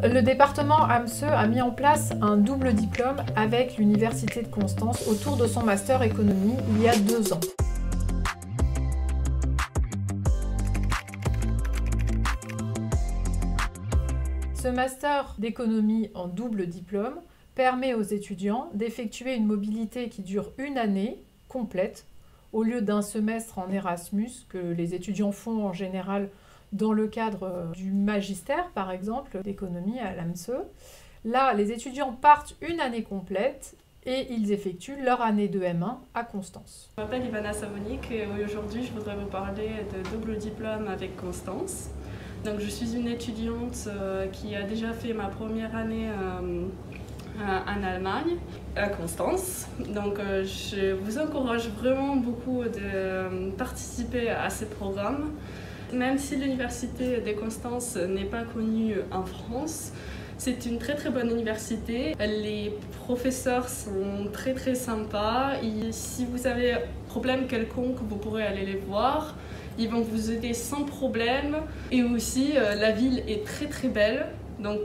Le département AMSE a mis en place un double diplôme avec l'Université de Constance autour de son master économie il y a 2 ans. Ce master d'économie en double diplôme permet aux étudiants d'effectuer une mobilité qui dure 1 année complète au lieu d'un semestre en Erasmus que les étudiants font en général dans le cadre du magistère, par exemple, d'économie à l'AMSE. Là, les étudiants partent 1 année complète et ils effectuent leur année de M1 à Constance. Je m'appelle Ivana Savonik et aujourd'hui je voudrais vous parler de double diplôme avec Constance. Donc, je suis une étudiante qui a déjà fait ma première année en Allemagne, à Constance. Donc, je vous encourage vraiment beaucoup de participer à ce programme. Même si l'université de Constance n'est pas connue en France, c'est une très bonne université. Les professeurs sont très sympas. Et si vous avez un problème quelconque, vous pourrez aller les voir. Ils vont vous aider sans problème. Et aussi, la ville est très belle. Donc,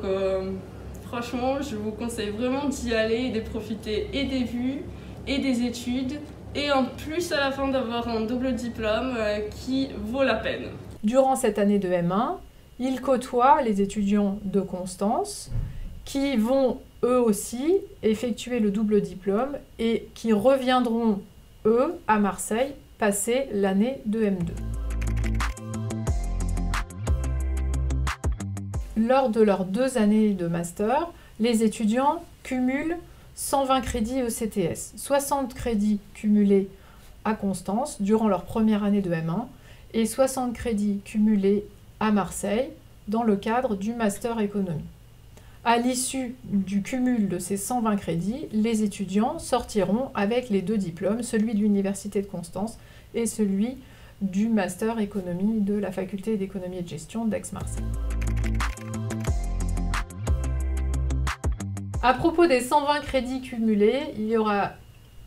franchement, je vous conseille vraiment d'y aller et de profiter et des vues et des études. Et en plus, à la fin d'avoir un double diplôme qui vaut la peine. Durant cette année de M1, il côtoie les étudiants de Constance qui vont eux aussi effectuer le double diplôme et qui reviendront eux à Marseille passer l'année de M2. Lors de leurs 2 années de master, les étudiants cumulent 120 crédits ECTS, 60 crédits cumulés à Constance durant leur première année de M1 et 60 crédits cumulés à Marseille dans le cadre du master économie. À l'issue du cumul de ces 120 crédits, les étudiants sortiront avec les 2 diplômes, celui de l'Université de Constance et celui du master économie de la faculté d'économie et de gestion d'Aix-Marseille. À propos des 120 crédits cumulés, il y aura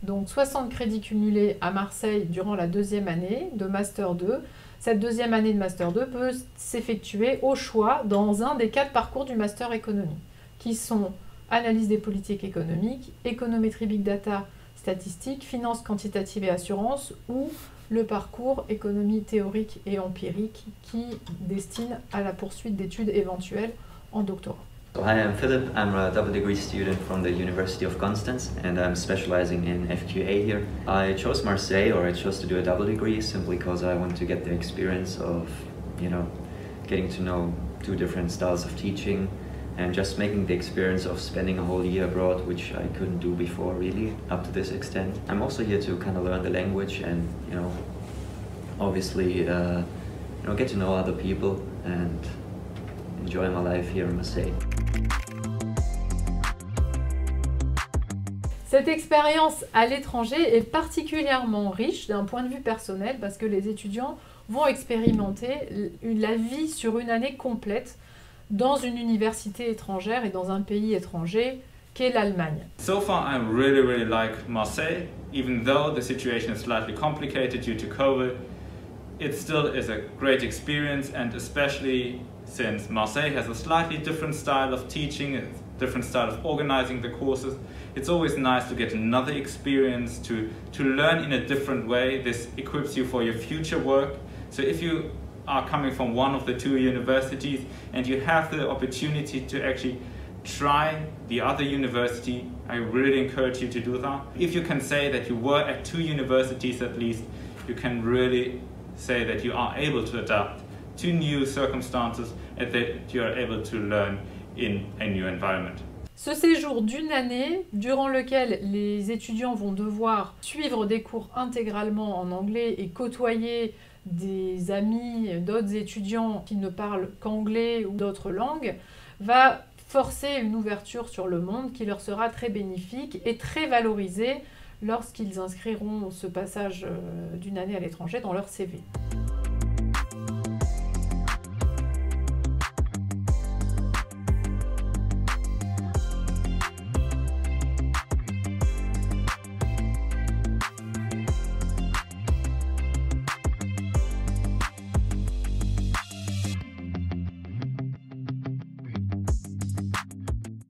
donc 60 crédits cumulés à Marseille durant la 2e année de Master 2. Cette 2e année de Master 2 peut s'effectuer au choix dans un des 4 parcours du Master économie, qui sont analyse des politiques économiques, économétrie big data, statistique, finance quantitative et assurance, ou le parcours économie théorique et empirique qui destine à la poursuite d'études éventuelles en doctorat. So hi, I'm Philip. I'm a double degree student from the University of Constance and I'm specializing in FQA here. I chose Marseille, or I chose to do a double degree simply because I want to get the experience of, getting to know 2 different styles of teaching and just making the experience of spending a whole year abroad, which I couldn't do before really up to this extent. I'm also here to kind of learn the language and, obviously, get to know other people and enjoy my life here in Marseille. Cette expérience à l'étranger est particulièrement riche d'un point de vue personnel parce que les étudiants vont expérimenter la vie sur 1 année complète dans une université étrangère et dans un pays étranger qu'est l'Allemagne. So far I really like Marseille, even though the situation is slightly complicated due to COVID. It still is a great experience, and especially since Marseille has a slightly different style of teaching, a different style of organizing the courses, it's always nice to get another experience, to learn in a different way. This equips you for your future work. So if you are coming from one of the 2 universities and you have the opportunity to actually try the other university, I really encourage you to do that. If you can say that you were at 2 universities at least, you can really say that you are able to adapt to new circumstances and that you are able to learn in a new environment. Ce séjour d'1 année, durant lequel les étudiants vont devoir suivre des cours intégralement en anglais et côtoyer des amis, d'autres étudiants qui ne parlent qu'anglais ou d'autres langues, va forcer une ouverture sur le monde qui leur sera très bénéfique et très valorisée lorsqu'ils inscriront ce passage d'1 année à l'étranger dans leur CV.